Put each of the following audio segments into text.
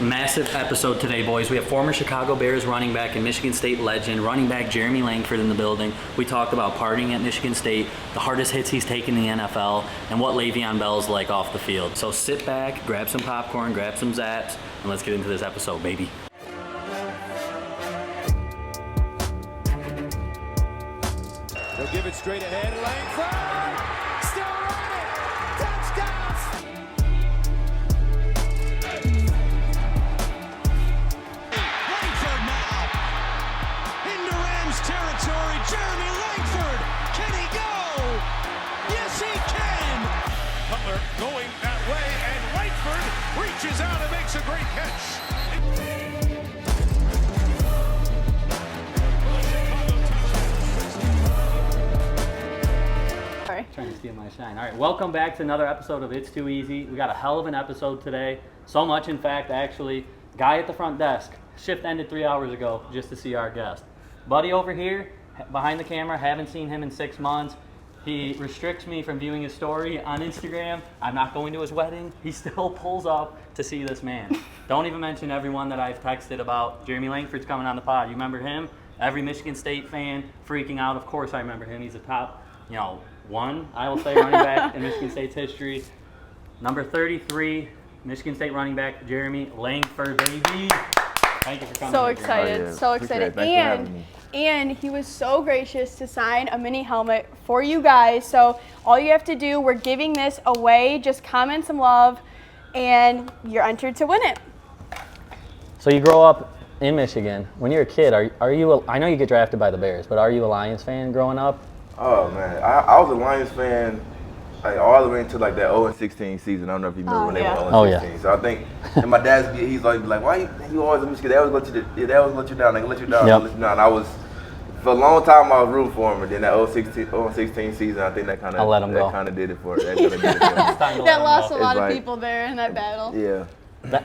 Massive episode today, boys. We have former Chicago Bears running back and Michigan State legend, running back Jeremy Langford in the building. We talked about partying at Michigan State, the hardest hits he's taken in the NFL, and what Le'Veon Bell's like off the field. So sit back, grab some popcorn, grab some Zaps, and let's get into this episode, baby. They'll give it straight ahead. Langford still running. Touchdown. Langford now into Rams territory. Jeremy Langford. Can he go? Yes, he can. Cutler going that way, and Langford reaches out and makes a great catch. Trying to steal my shine. All right, welcome back to another episode of It's Too Easy. We got a hell of an episode today. So much, in fact, actually, guy at the front desk, shift ended 3 hours ago just to see our guest. Buddy over here, behind the camera, haven't seen him in 6 months. He restricts me from viewing his story on Instagram. I'm not going to his wedding. He still pulls up to see this man. Don't even mention everyone that I've texted about. Jeremy Langford's coming on the pod. You remember him? Every Michigan State fan freaking out. Of course I remember him. He's a top, one, I will say, running back in Michigan State's history. Number 33, Michigan State running back Jeremy Langford, baby. Thank you for coming. So excited, so excited. And he was so gracious to sign a mini helmet for you guys. So all you have to do, we're giving this away. Just comment some love, and you're entered to win it. So you grow up in Michigan. When you're a kid, are you? I know you get drafted by the Bears, but are you a Lions fan growing up? Oh man, I was a Lions fan like all the way into like that 0-16 season. I don't know if you remember when they were 0-16. Oh, yeah. So I think, and my dad's he's like, why you always in Michigan? They always let you down. They let you down. Yep. Let you down. And I was for a long time I was rooting for him, and then that 0-16 season, I think that kind of did it for it. That lost a lot of people there in that battle. Yeah.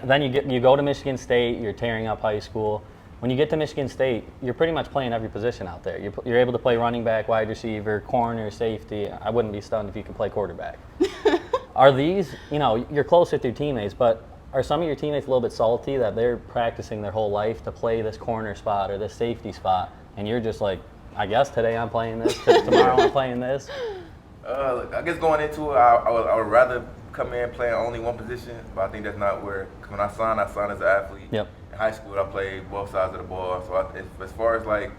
Then you go to Michigan State. You're tearing up high school. When you get to Michigan State, you're pretty much playing every position out there. You're able to play running back, wide receiver, corner, safety. I wouldn't be stunned if you could play quarterback. Are these, you're close with your teammates, but are some of your teammates a little bit salty that they're practicing their whole life to play this corner spot or this safety spot, and you're just like, I guess today I'm playing this, tomorrow I'm playing this? I guess going into it, I would rather come in playing only one position, but I think that's not where, when I signed as an athlete. Yep. In high school, I played both sides of the ball. So as far as like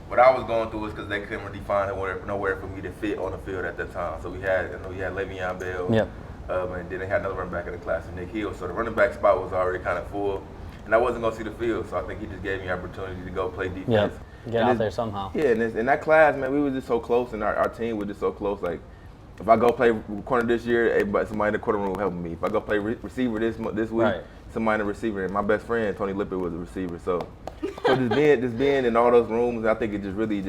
what I was going through was because they couldn't really find nowhere for me to fit on the field at that time. So we had Le'Veon Bell. Yep. And then they had another running back in the class, Nick Hill. So the running back spot was already kind of full, and I wasn't going to see the field. So I think he just gave me an opportunity to go play defense. Yep. Get out there somehow. Yeah, and in that class, man, we were just so close, and our team was just so close. Like, if I go play corner this year, somebody in the corner room helping me. If I go play receiver this week, right, somebody in the receiver. And my best friend, Tony Lippert, was a receiver. So just being in all those rooms, I think it just really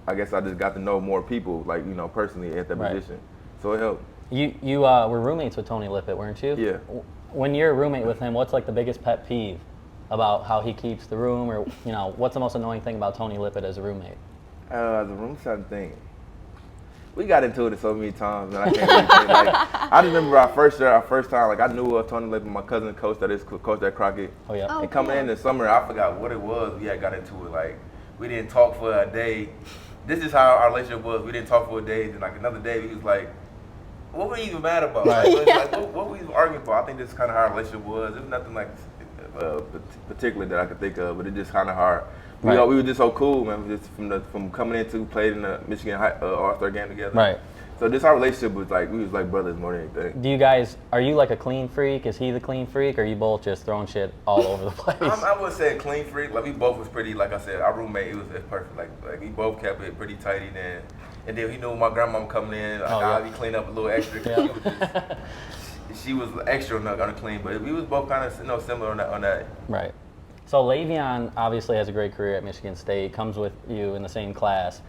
I guess I just got to know more people, like, personally at that position. So it helped. You were roommates with Tony Lippert, weren't you? Yeah. When you're a roommate with him, what's like the biggest pet peeve about how he keeps the room, or what's the most annoying thing about Tony Lippert as a roommate? As a room, trying to think. We got into it so many times, and I can't really think. Like, I just remember our first time. Like, I knew Tony Lippert, my cousin coached at Crockett. Oh yeah. And coming in the summer, I forgot what it was. We had got into it. Like, we didn't talk for a day. This is how our relationship was. We didn't talk for a day. Then like another day, he was like, "What were you even mad about? Right. Like, what were you arguing for?" I think this is kind of how our relationship was. It was nothing like particular that I could think of, but it just kind of hard. Right. We were just so cool, man. Just from coming into played in the Michigan All-Star game together. Right. So just our relationship was like, we was like brothers more than anything. Are you like a clean freak? Is he the clean freak? Or are you both just throwing shit all over the place? I would say a clean freak. Like, we both was pretty, like I said, our roommate, it was perfect. Like we both kept it pretty tidy then. And then he knew my grandma coming in, I'd be cleaning up a little extra. Yeah. She was extra on the clean, but we was both kind of similar on that. Right. So Le'Veon obviously has a great career at Michigan State, comes with you in the same class.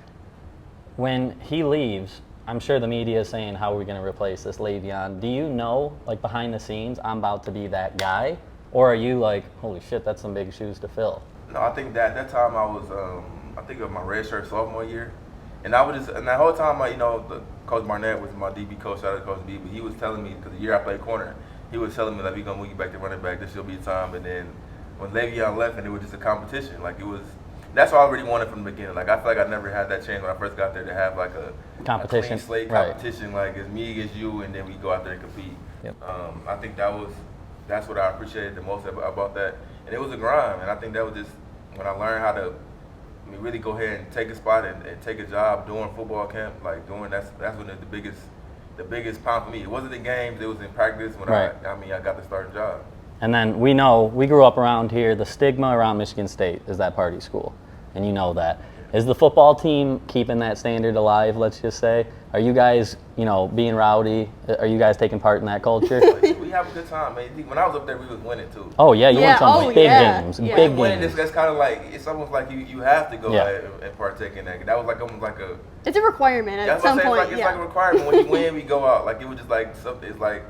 When he leaves, I'm sure the media is saying, how are we going to replace this Le'Veon? Do you know, like behind the scenes, I'm about to be that guy? Or are you like, holy shit, that's some big shoes to fill? No, I think that time I was, I think of my redshirt sophomore year. And I was just, and that whole time, Coach Barnett was my DB coach, shout out to Coach B, but he was telling me, because the year I played corner, he was telling me like, we're gonna move you back to running back. This will be time. And then when Le'Veon left, and it was just a competition. Like it was. That's what I already wanted from the beginning. Like I feel like I never had that chance when I first got there to have like a competition, clean slate competition. Like it's me against you, and then we go out there and compete. Yep. I think that's what I appreciated the most about that. And it was a grind, and I think that was just when I learned how to really go ahead and take a spot and take a job doing football camp. Like that's when the biggest pound for me. It wasn't the games; it was in practice when I got the starting job. And then we grew up around here. The stigma around Michigan State is that party school, and you know that. Is the football team keeping that standard alive? Let's just say, are you guys, being rowdy? Are you guys taking part in that culture? We have a good time, man. When I was up there, we was winning too. Oh yeah, you won some big games, big games. Winning, that's kind of like it's almost like you have to go ahead and partake in that. That was like almost like a. It's a requirement at some point. It's like a requirement. When you win, we go out. Like it was just like something. It's like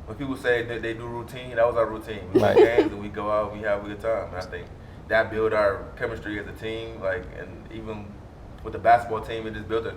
when people say that they do routine. That was our routine. We win games and we go out. We have a good time. And I think that built our chemistry as a team. Like and even. With the basketball team, it just built a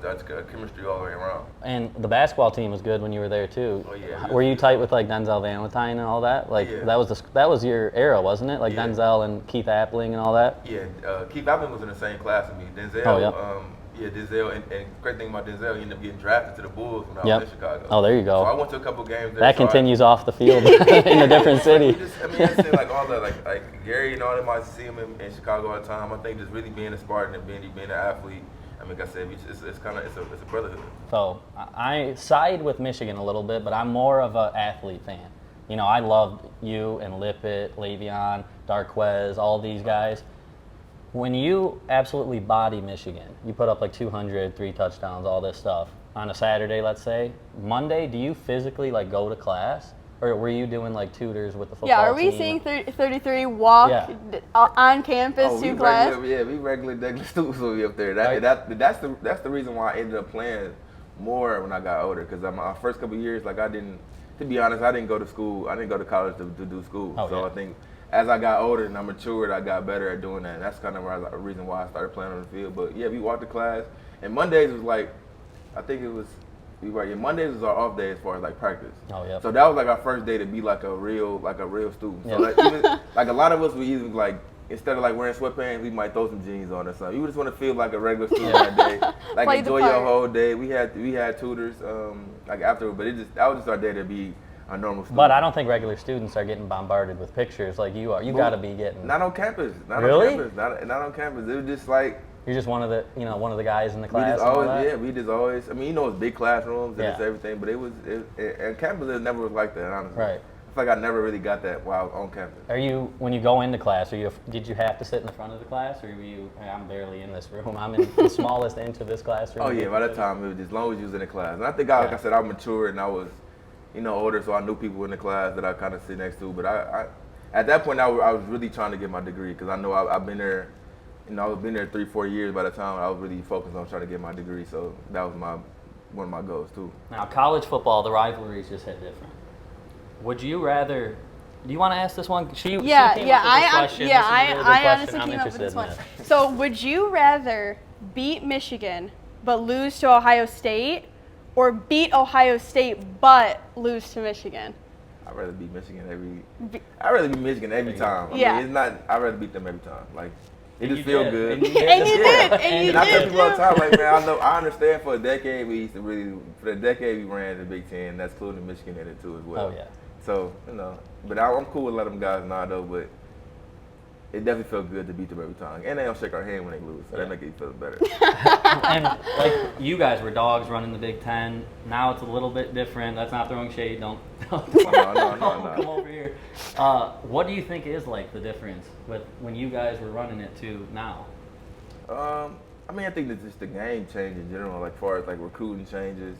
chemistry all the way around. And the basketball team was good when you were there too. Oh yeah. Were you tight with like Denzel Valentine and all that? Like that was your era, wasn't it? Like Denzel and Keith Appling and all that. Yeah, Keith Appling was in the same class as me. Denzel. Oh, Denzel. And great thing about Denzel, he ended up getting drafted to the Bulls when I was in Chicago. Oh, there you go. So I went to a couple games there. That continues off the field in a different city. I see like all the like Gary and all them. I see him in Chicago all the time. I think just really being a Spartan and being an athlete. Like I said, it's a brotherhood. So I side with Michigan a little bit, but I'm more of an athlete fan. I loved you and Lippett, Le'Veon, Darquez, all these guys. When you absolutely body Michigan, you put up like 200, 3 touchdowns, all this stuff on a Saturday, let's say. Monday, do you physically like go to class? Or were you doing like tutors with the football team? Yeah, are we seeing 33 walk on campus to class? We regular students will be up there. That's the reason why I ended up playing more when I got older. Because my first couple of years, like to be honest, I didn't go to school. I didn't go to college to do school. I think as I got older and I matured, I got better at doing that. And that's kind of the reason why I started playing on the field. But yeah, we walked to class. And Mondays was like, I think it was. Mondays was our off day as far as like practice. Oh yeah. So that was like our first day to be like a real student. So like a lot of us we even like instead of like wearing sweatpants, we might throw some jeans on or something. You just want to feel like a regular student that day. Like enjoy your whole day. We had tutors like after, but that was just our day to be a normal student. But I don't think regular students are getting bombarded with pictures like you are. You got to be getting. Not on campus. Not on campus. It was just like. You're just one of the guys in the class. We just always. I mean, it's big classrooms and it's everything, but and campus it never was like that, honestly. Right. I feel like I never really got that while on campus. When you go into class, did you have to sit in the front of the class, or were you? I'm barely in this room. I'm in the smallest inch of this classroom. Oh yeah, by that time it was as long as you was in the class. And I think like I said, I matured and I was, older, so I knew people in the class that I kind of sit next to. But I at that point I was really trying to get my degree because I know I've been there. I've been there 3-4 years by the time I was really focused on trying to get my degree, so that was one of my goals too. Now, college football, the rivalries just hit different. Would you rather? Do you want to ask this one? I honestly came up with this one. So, would you rather beat Michigan but lose to Ohio State, or beat Ohio State but lose to Michigan? I'd rather beat Michigan every time. I mean, I'd rather beat them every time. Like. It just feels good. And you did. And I tell people all the time, like, man, I understand for a decade we ran the Big Ten. That's including Michigan in it too as well. Oh yeah. So but I'm cool with letting them guys know though. But it definitely feels good to beat them every time, and they don't shake our hand when they lose, so that makes it feel better. And like you guys were dogs running the Big Ten. Now it's a little bit different. That's not throwing shade. Don't no. Come over here. What do you think is like the difference with when you guys were running it to now? I mean, I think that just the game changed in general, like far as like recruiting changes.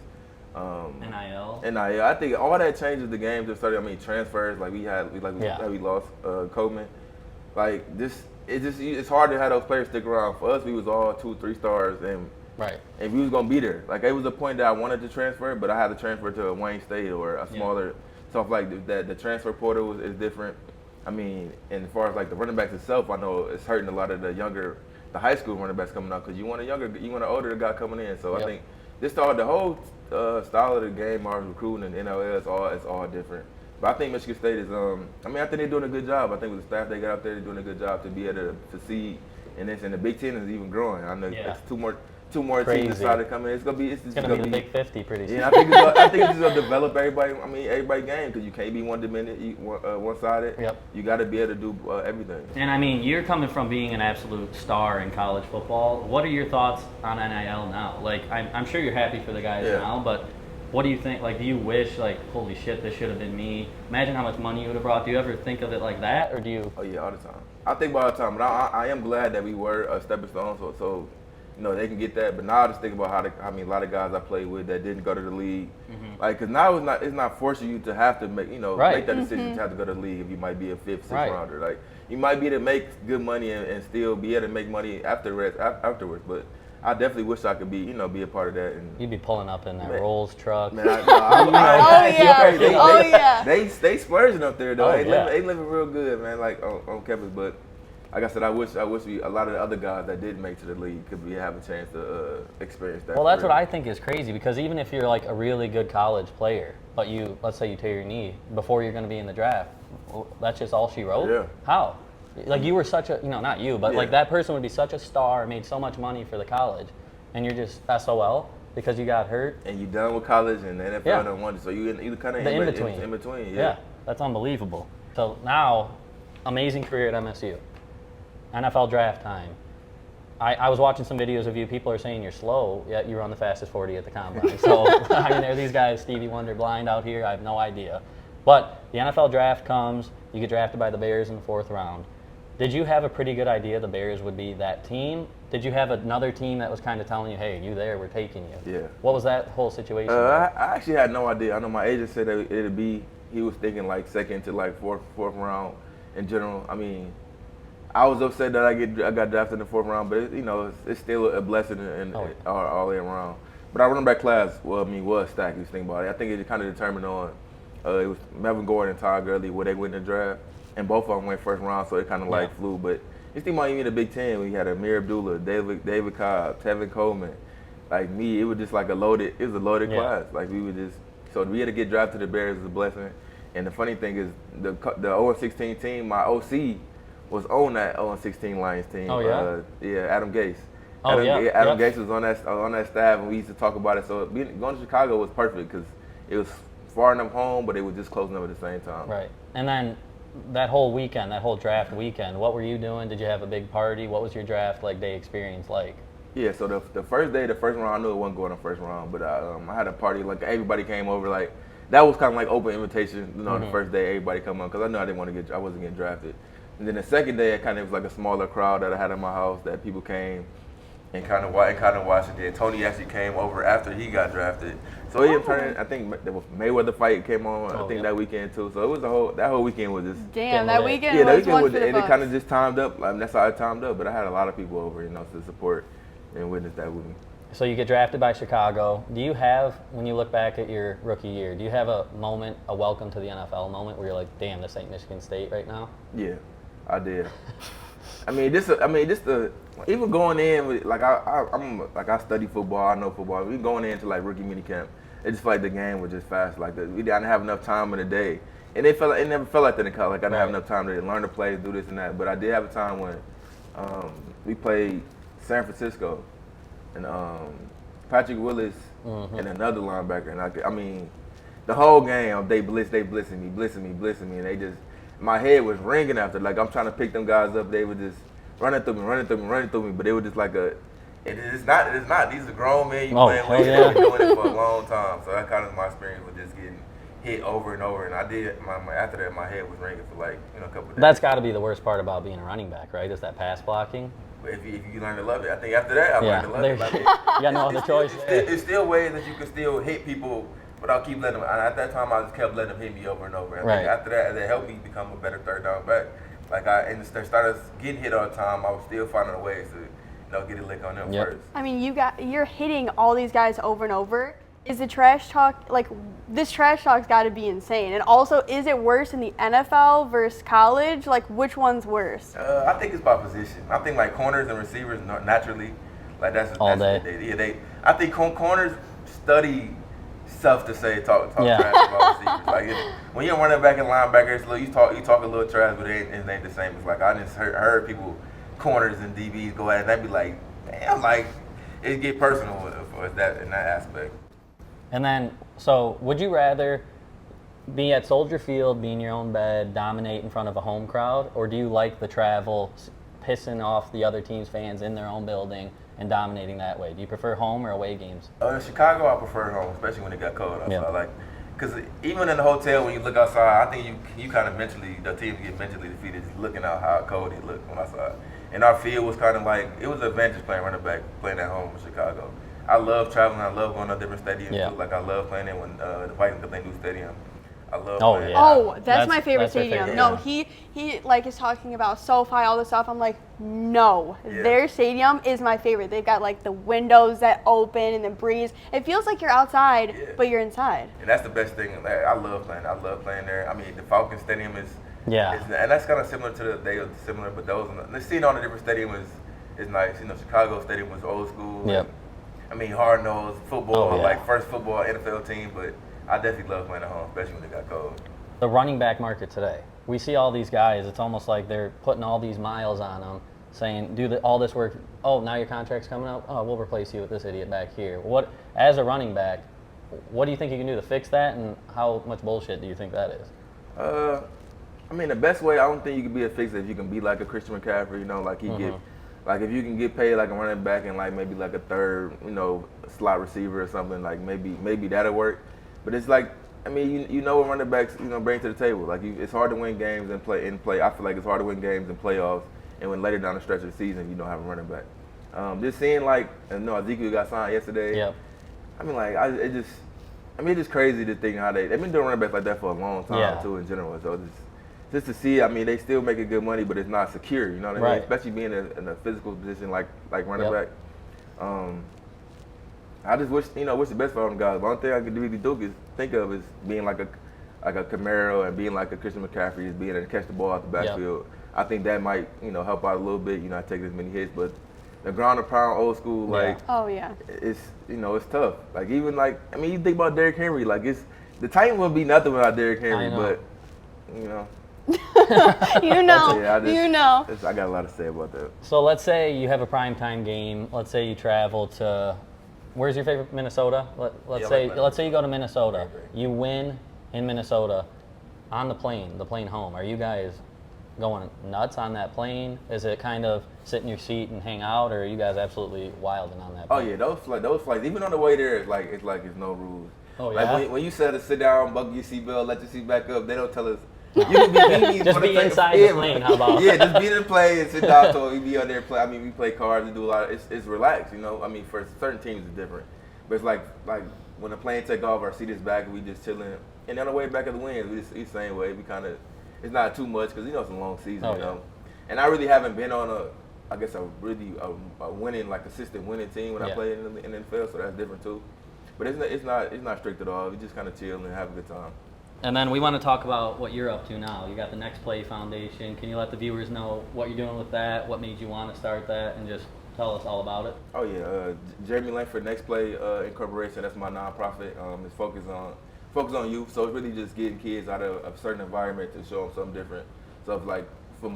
NIL. I think all that changes the game. Just started. I mean, transfers. Like we lost Coleman. Like it's hard to have those players stick around. For us, we was all 2-3 stars, and we was gonna be there. Like it was a point that I wanted to transfer, but I had to transfer to a Wayne State or a smaller. Stuff like that. The transfer portal is different. I mean, and as far as like the running backs itself, I know it's hurting a lot of the high school running backs coming out because you want an older guy coming in. So I think the whole style of the game, our recruiting and NIL, it's all different. But I think Michigan State is, I think they're doing a good job. I think with the staff they got out there, they're doing a good job to be able to succeed in this. And the Big Ten is even growing. I know it's two more teams decided to come in. It's gonna be the Big 50 pretty soon. Yeah, I think it's gonna develop everybody. I mean, everybody game because you can't be one-sided. Yep. You got to be able to do everything. And I mean, you're coming from being an absolute star in college football. What are your thoughts on NIL now? Like, I'm sure you're happy for the guys now, but what do you think? Like, do you wish, like, holy shit, this should have been me? Imagine how much money you would have brought. Do you ever think of it like that, or do you? Oh yeah, all the time. I think about it all the time, but I am glad that we were a stepping stone, so they can get that. But now I just think about a lot of guys I played with that didn't go to the league. Mm-hmm. Like, because now it's not forcing you to have to make make that decision to have to go to the league if you might be a fifth, sixth rounder. Like, you might be able to make good money and still be able to make money afterwards. But I definitely wish I could be a part of that. And you'd be pulling up in that Rolls truck. Man, they splurging up there though. They living real good, man. Like on campus, but. Like I said, I wish a lot of the other guys that did make to the league could have a chance to experience that. Well, that's what I think is crazy, because even if you're like a really good college player, but let's say you tear your knee before you're going to be in the draft, that's just all she wrote? Yeah. How? Like, you were such a, not you, but like that person would be such a star, made so much money for the college, and you're just SOL because you got hurt. And you done with college and the NFL done won, so you kind of in between. Yeah, that's unbelievable. So now, amazing career at MSU. NFL draft time. I was watching some videos of you. People are saying you're slow, yet you run the fastest 40 at the combine. So, I mean, there are these guys, Stevie Wonder blind out here. I have no idea. But the NFL draft comes. You get drafted by the Bears in the 4th round. Did you have a pretty good idea the Bears would be that team? Did you have another team that was kind of telling you, hey, you there, we're taking you? Yeah. What was that whole situation? I actually had no idea. I know my agent said that it'd be, he was thinking like 2nd to like 4th round in general. I mean, I was upset that I got drafted in the 4th round, but it's still a blessing all the way around. But our running back class, was stacked. You think about it. I think it kind of determined on it was Melvin Gordon and Todd Gurley where they went in the draft, and both of them went 1st round, so it kind of flew. But you think about even the Big Ten, we had Amir Abdullah, David Cobb, Tevin Coleman, like me. It was just like a loaded class. Like we had to get drafted to the Bears was a blessing. And the funny thing is the 0-16 team, my OC was on that 0-16 Lions team. Oh, yeah? Adam Gase. Adam Gase was on that staff, and we used to talk about it. So going to Chicago was perfect because it was far enough home, but it was just close enough at the same time. Right. And then that whole weekend, that whole draft weekend, what were you doing? Did you have a big party? What was your draft day experience like? Yeah, so the first day, the 1st round, I knew it wasn't going to 1st round, but I had a party. Like, everybody came over. Like, that was kind of like open invitation. The first day, everybody come on, because I knew I wasn't getting drafted. And then the second day, it kind of was like a smaller crowd that I had in my house that people came and kind of watched it. Then Tony actually came over after he got drafted. So he turned. I think the Mayweather fight came on. I think that weekend too. So it was that whole weekend was just. Damn, that weekend was one for the and it kind of just timed up. I mean, that's how it timed up. But I had a lot of people over, to support and witness that with me. So you get drafted by Chicago. Do you have, when you look back at your rookie year, do you have a moment, a welcome to the NFL moment where you're like, damn, this ain't Michigan State right now? Yeah, I did. Even going in with I study football, I know football. We going into like rookie minicamp. It just felt like the game was just fast. Like we didn't have enough time in the day, and it never felt like that in college. Like I didn't have enough time to learn the plays, do this and that. But I did have a time when we played San Francisco, and Patrick Willis and another linebacker, and the whole game they blitzing me, and they just. My head was ringing after. Like, I'm trying to pick them guys up. They were just running through me. But it was just like it's not. These are grown men. You playing with. They've been doing it for a long time. So that kind of my experience with just getting hit over and over. And I did. After that, my head was ringing for like a couple of days. That's got to be the worst part about being a running back, right? Is that pass blocking. But if you learn to love it, I think after that I learned to love it. Like, you got no other choice. It's still ways that you can still hit people. But I'll keep letting them. And at that time, I just kept letting them hit me over and over. And after that, it helped me become a better 3rd down back. Like I started getting hit all the time. I was still finding ways to get a lick on them first. I mean, you're hitting all these guys over and over. Is the trash talk this trash talk's got to be insane? And also, is it worse in the NFL versus college? Like, which one's worse? I think it's by position. I think like corners and receivers naturally, like that's all day. I think corners study stuff to say, talk trash about receivers. Like when you're running back and linebackers, you talk a little trash, but it ain't the same. It's like I just heard people, corners and DBs go at it, and they'd be like, damn, like it get personal for that in that aspect. And then, so would you rather be at Soldier Field, be in your own bed, dominate in front of a home crowd, or do you like the travel, pissing off the other team's fans in their own building and dominating that way? Do you prefer home or away games? In Chicago, I prefer home, especially when it got cold outside. Yeah. Like, because even in the hotel, when you look outside, I think you kind of mentally, the teams get mentally defeated just looking at how cold it looked when outside. And our field was kind of like, it was an advantage playing running back, playing at home in Chicago. I love traveling. I love going to different stadiums too. Like I love playing in when the Vikings got their new stadium. I love playing. Yeah. Oh, that's my favorite stadium. Favorite, no, he like is talking about SoFi, all this stuff. I'm like, no, their stadium is my favorite. They've got like the windows that open and the breeze. It feels like you're outside, but you're inside. And that's the best thing. I love playing. I love playing there. I mean, the Falcons Stadium is. Yeah. And that's kind of similar to similar, but those. Seeing all the different stadiums is nice. You know, Chicago Stadium was old school. Yep. I mean, hard-nosed football, like first football NFL team, but I definitely love playing at home, especially when it got cold. The running back market today. We see all these guys. It's almost like they're putting all these miles on them, saying, all this work. Oh, now your contract's coming up? Oh, we'll replace you with this idiot back here. As a running back, what do you think you can do to fix that, and how much bullshit do you think that is? I mean, the best way, I don't think you can be a fixer if you can be like a Christian McCaffrey, you know, like like if you can get paid like a running back and like maybe like a third, you know, slot receiver or something, like maybe that'll work. But it's like, I mean, you know what running backs, you know, bring to the table. Like it's hard to win games and play. I feel like it's hard to win games in playoffs, and when later down the stretch of the season, you don't have a running back. Just seeing like, Ezekiel got signed yesterday. Yep. I mean, like it's just crazy to think how they've been doing running backs like that for a long time too in general. So just to see, I mean, they still making good money, but it's not secure. You know what I mean? Especially being in a physical position like running back. I just wish the best for them guys. The only thing I could really think of is being like a Camaro and being like a Christian McCaffrey, is being able to catch the ball out the backfield. Yep. I think that might help out a little bit. Not taking as many hits, but the ground and pound old school it's it's tough. Like even like I mean you think about Derrick Henry, like the Titans wouldn't be nothing without Derrick Henry, but I got a lot to say about that. So let's say you have a primetime game. Let's say you travel to, where's your favorite Minnesota? Let's say you go to Minnesota. You win in Minnesota on the plane home. Are you guys going nuts on that plane? Is it kind of sit in your seat and hang out, or are you guys absolutely wilding on that plane? Oh yeah, those flights. Even on the way there, it's no rules. Oh yeah. Like when you said to sit down, buckle your seatbelt, let your seat back up, they don't tell us. You can be just be inside the plane. How about? Yeah, just be in the plane and sit down. So we be out there play. I mean, we play cards and do a lot. It's relaxed, I mean, for certain teams it's different, but it's like when the plane take off, our seat is back, we just chilling. And on the way back of the wind, it's the same way. We kind of, it's not too much because it's a long season, And I really haven't been on a winning, like consistent winning team when I played in the NFL, so that's different too. But it's not strict at all. We just kind of chill and have a good time. And then we want to talk about what you're up to now. You got the Next Play Foundation. Can you let the viewers know what you're doing with that? What made you want to start that? And just tell us all about it. Oh yeah, Jeremy Langford Next Play Incorporation. That's my nonprofit. It's focused on youth. So it's really just getting kids out of a certain environment to show them something different. So if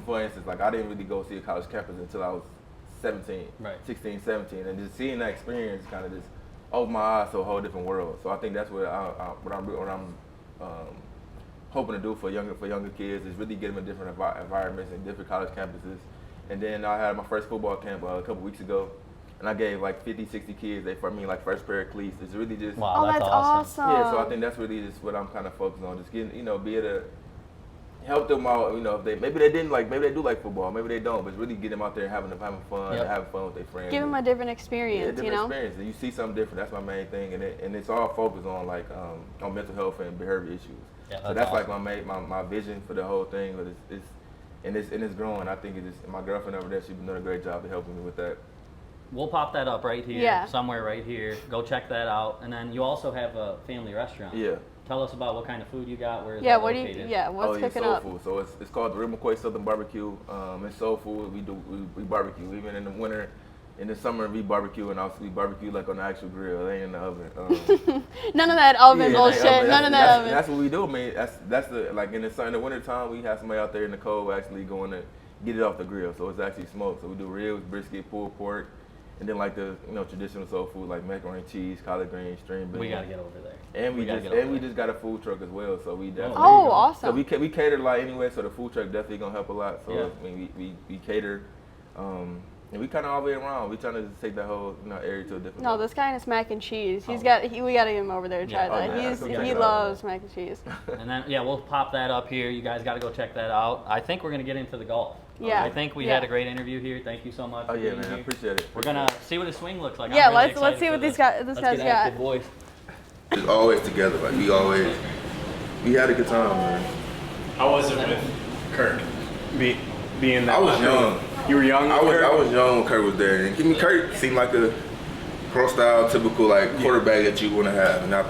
for instance, I didn't really go see a college campus until I was 16, 17, and just seeing that experience kind of just opened my eyes to a whole different world. So I think that's what I'm hoping to do for younger kids is really get them in different environments and different college campuses. And then I had my first football camp a couple weeks ago, and I gave 50, 60 kids first pair of cleats. It's really just that's awesome. Yeah, so I think that's really just what I'm kind of focused on, just getting be able to help them out. If they maybe they do like football, maybe they don't, but really get them out there and having fun, and having fun with their friends. Give them a different experience, experience. And you see something different. That's my main thing, and it's all focused on on mental health and behavior issues. Yeah, so that's awesome. my vision for the whole thing. But it's growing. I think my girlfriend over there, she's been doing a great job of helping me with that. We'll pop that up right here, somewhere right here. Go check that out. And then you also have a family restaurant. Yeah. Tell us about what kind of food you got. Where is that located? What's cooking soul up? Food. So it's called the Rivalry Southern Barbecue. It's soul food. We barbecue even in the winter. in the summer we barbecue, and also we barbecue like on the actual grill. It ain't in the oven. None of that oven bullshit. None of that oven. That's what we do, man. That's the like in the winter time we have somebody out there in the cold actually going to get it off the grill, so it's actually smoked. So we do ribs, brisket, pulled pork, and then like the traditional soul food like macaroni and cheese, collard greens, string beans. We gotta get over there. And we just got a food truck as well, so we definitely. Oh, awesome. So we cater a lot anyway, so the food truck definitely gonna help a lot. So yeah. I mean, we cater, and we kind of all the way around. We trying to take that whole area to a different. No, this guy is mac and cheese. We gotta get him over there to try that. He loves mac and cheese. And then we'll pop that up here. You guys gotta go check that out. I think we're gonna get into the golf. Yeah. I think we had a great interview here. Thank you so much. Oh yeah, man, I appreciate it. We're gonna see what his swing looks like. Yeah, I'm really let's see what this guy's got. Active boys. It's always together. Like we had a good time, man. How was it with Kirk? Being that I was young. You were young. I was young when Kirk was there, and Kirk seemed like a pro-style, typical like quarterback that you want to have. And I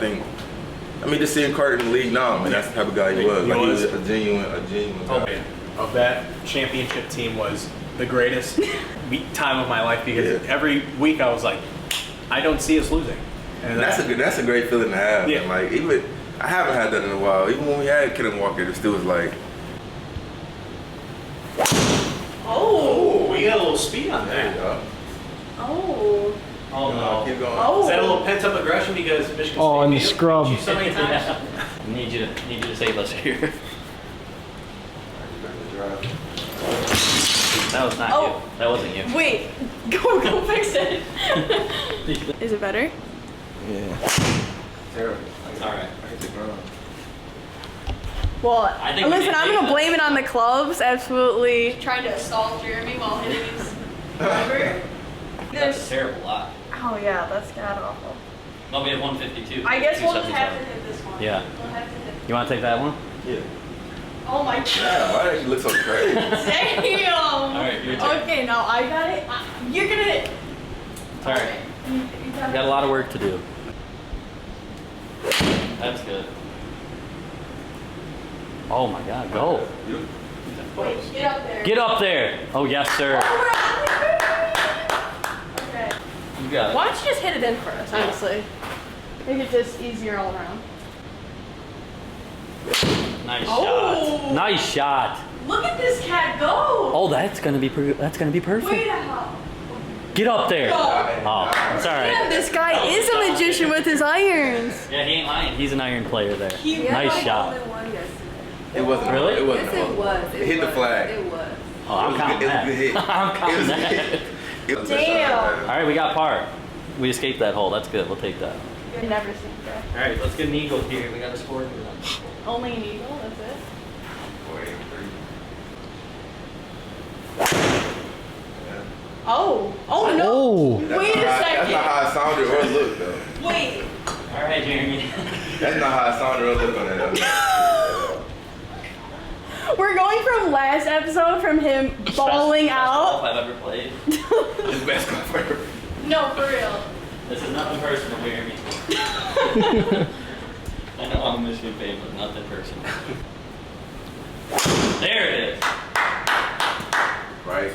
mean, just seeing Kirk in the league now, man, that's the type of guy he was. Like he was a genuine guy. Oh man, that championship team was the greatest time of my life because every week I was like, I don't see us losing. And that's a great feeling to have. Yeah. And like even I haven't had that in a while. Even when we had Kenneth Walker, it still was like. Oh, we got a little speed on that. Oh. Oh no. Keep going. Oh. Is that a little pent up aggression because Michigan State in the beat scrub. you so many times? Need you to save us here. That was not you. That wasn't you. Wait, go fix it. Is it better? Yeah. Terrible. It's all right. Well, I think we listen, did I'm take gonna that. blame it on the clubs. Absolutely. Trying to assault Jeremy while hitting his driver. That's a terrible lot. Oh yeah, that's god awful. No, we have 152. I guess we'll just 277. have to hit this one. Yeah. We'll have to hit. You want to take that one? Yeah. Oh my god. Yeah, why did you look so crazy? Damn. All right, your turn. Okay, now I got it. You're gonna. It's all right. You We got a lot of work to do. That's good. Oh my God, go. Wait, get up there. Get up there. Oh, yes, sir. Okay. You got it. Why don't you just hit it in for us, honestly? Make it just easier all around. Nice Oh. shot. Nice shot. Look at this cat go. Oh, that's gonna be perfect. Wait a minute. Get up there. Go. Oh, it's all right. Damn, this guy is a magician with his irons. Yeah, he ain't lying. He's an iron player there. He- Nice shot. It wasn't Really? It wasn't. Yes, it was. It hit the flag. It was. Oh, I'm counting It was a that. good hit. I'm counting that. It was Damn. All right, we got par. We escaped that hole. That's good. We'll take that. You've never seen that. All right, let's get an eagle here. We got a score. Only an eagle, that's it. Oh. Oh no. Oh. Wait a That's second. not how it sounded or looked though. Wait. All right, Jeremy. That's not how it sounded or looked on that. We're going from last episode from him bowling Best golf out. I've ever played. It's best golf ever. No, for real. This is nothing personal, Jeremy. I know I'm a Michigan fan, but nothing personal. There it is. Right.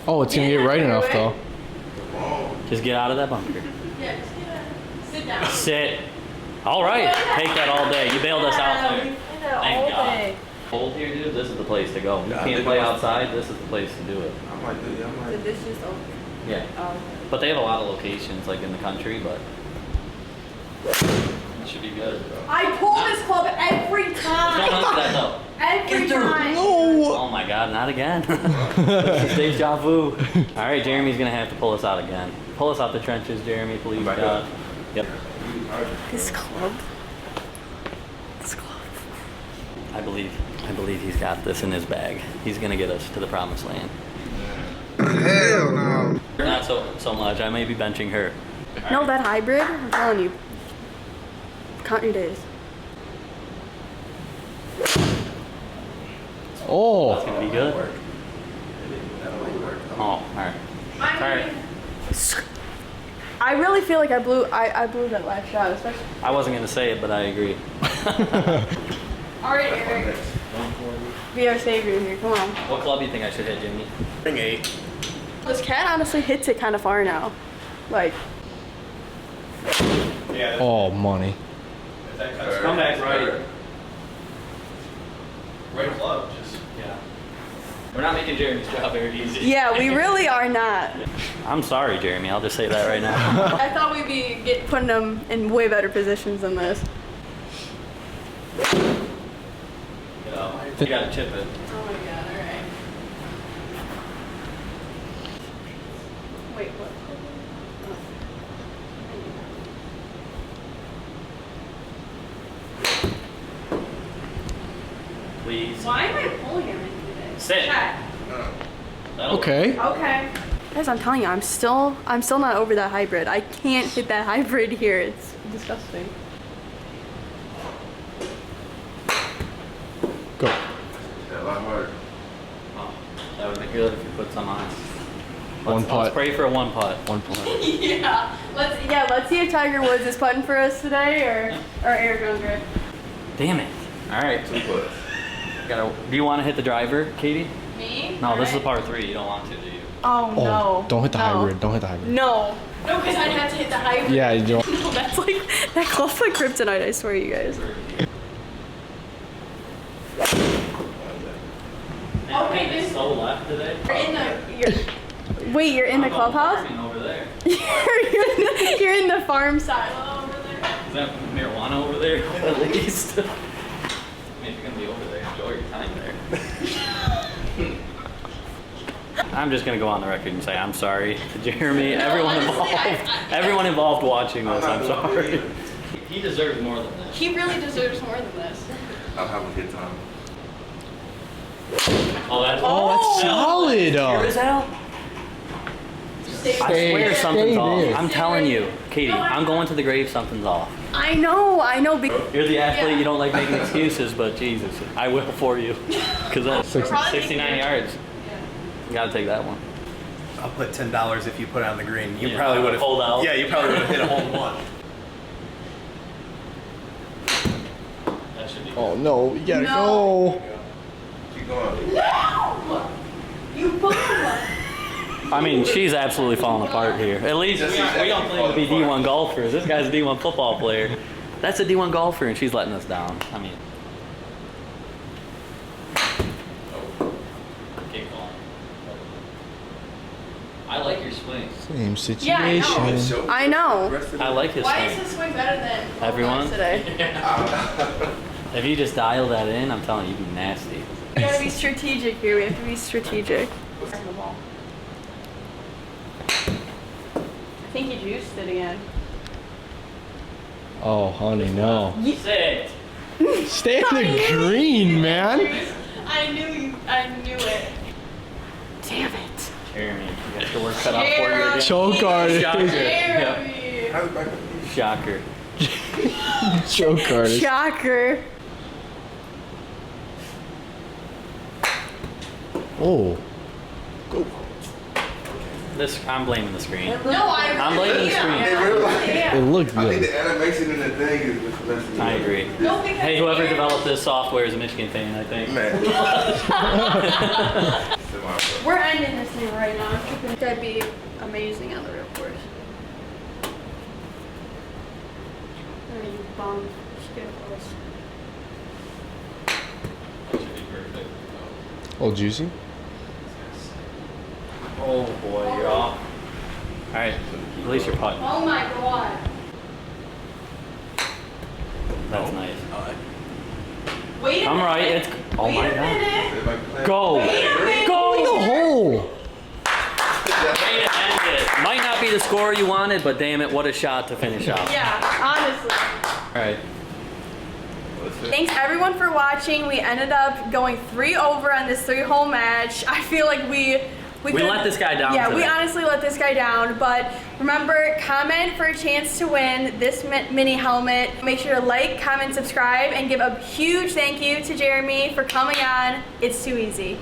Oh, it's gonna get right enough though. Just get out of that bunker. Yeah, just sit down. Sit. All right. Take that all day. You bailed us out there. We did that all Thank God. day. Cold here, dude. This is the place to go. You Yeah, I can't think play it was- outside. This is the place to do it. I might do. I So might. this just open. Yeah. Oh. But they have a lot of locations, like in the country, but it should be good. I pull this club every Don't time. answer that though. Every Get through. time. Oh my God, not again. This is deja vu. All right, Jeremy's gonna have to pull us out again. Pull us out the trenches, Jeremy, please, Back God. up. Yep. This club. This club. I believe he's got this in his bag. He's gonna get us to the promised land. Hell no. Not so much. I may be benching her. No, that hybrid, I'm telling you. Count your days. Oh. It's gonna be good. Oh, all right. All right. I really feel like I blew that last shot, especially. I wasn't gonna say it, but I agree. All right, Eric. Be our savior here. Come on. What club do you think I should hit, Jimmy? Ring 8. This cat honestly hits it kind of far now. Like. Yeah. Oh, money. Come back right. Right club, just. Yeah. We're not making Jeremy's job very easy. Yeah, we really are not. I'm sorry, Jeremy. I'll just say that right now. I thought we'd be putting them in way better positions than this. You gotta chip it. Oh my god, alright. Wait, what? Please. Why am I pulling him into this? Sit. Chat. Okay. Okay. Guys, I'm telling you, I'm still not over that hybrid. I can't hit that hybrid here. It's disgusting. Go. A lot harder. Oh, that would be good if you put some on. One putt. Let's pray for a one putt. One putt. Yeah. Let's see if Tiger Woods is putting for us today or Eric Unger. Damn it. All right. 2 putts. Do you want to hit the driver, Katie? Me? No, this is a Alright. par 3. You don't want to, do you? Oh Oh, no. don't hit the No. hybrid. Don't hit the hybrid. No. No, because I'd have to hit the hybrid. Yeah, you don't. No, that's like that club's like kryptonite. I swear, you guys. Okay, it's this- so left today. You're in the I'm going clubhouse. farming over there. you're in the farm silo over there. Is that marijuana over there at least? I mean, if you're gonna be over there, enjoy your time there. I'm just gonna go on the record and say I'm sorry to Jeremy, everyone involved watching this. I'm sorry. He deserves more than this. He really deserves more than this. I'll have a good time. Oh, that's Solid. Here is hell. I swear something's off. I'm telling you, Katie, I'm going to the grave. Something's off. I know. You're the athlete. Yeah. You don't like making excuses, but Jesus, I will for you. Because that's 69 yards. You gotta take that one. I'll put $10 if you put it on the green. You Yeah, probably would have hold out. Yeah, you probably would have hit a hole in one. That should be. Oh no, you gotta No. go. Keep going. No! You bum! I mean, she's absolutely falling apart here. At least we don't claim to be D1 golfers. This guy's a D1 football player. That's a D1 golfer, and she's letting us down. I mean, keep going. I like your swing. Same situation. Yeah, I know. I like his Why is swing. this swing better than Everyone? today? If you just dial that in, I'm telling you, you'd be nasty. We gotta be strategic here. We have to be strategic. I think you juiced it again. Oh, honey, no. Sit. Stay in the green, man. I knew it. Damn it. Jeremy, you got your work cut out for you again. Choke artist. Shocker. Yep. Jeremy. How's it back up? Shocker. Choke artist. Shocker. Oh. I'm blaming the screen. No, I'm blaming the screen. It looked I think good. the animation in the thing is just messing me I up. agree. No, because Hey, whoever developed this software is a Michigan fan, I think. Man. We're ending this thing right now. That'd be amazing on the real course. Oh, you bum. Just get close. That should be perfect. Oh, juicy. Oh boy, you're off. All right, release your putt. Oh my god. That's nice. Wait a I'm minute. right. It's. Oh Wait my a god. minute. Go. Wait a minute. Go. The hole. Way to end it. Might not be the score you wanted, but damn it, what a shot to finish off. Yeah, honestly. All right. Thanks everyone for watching. We ended up going 3 over on this 3-hole match. I feel like we let this guy down Yeah, we today. honestly let this guy down. But remember, comment for a chance to win this mini helmet. Make sure to like, comment, subscribe, and give a huge thank you to Jeremy for coming on. It's too easy.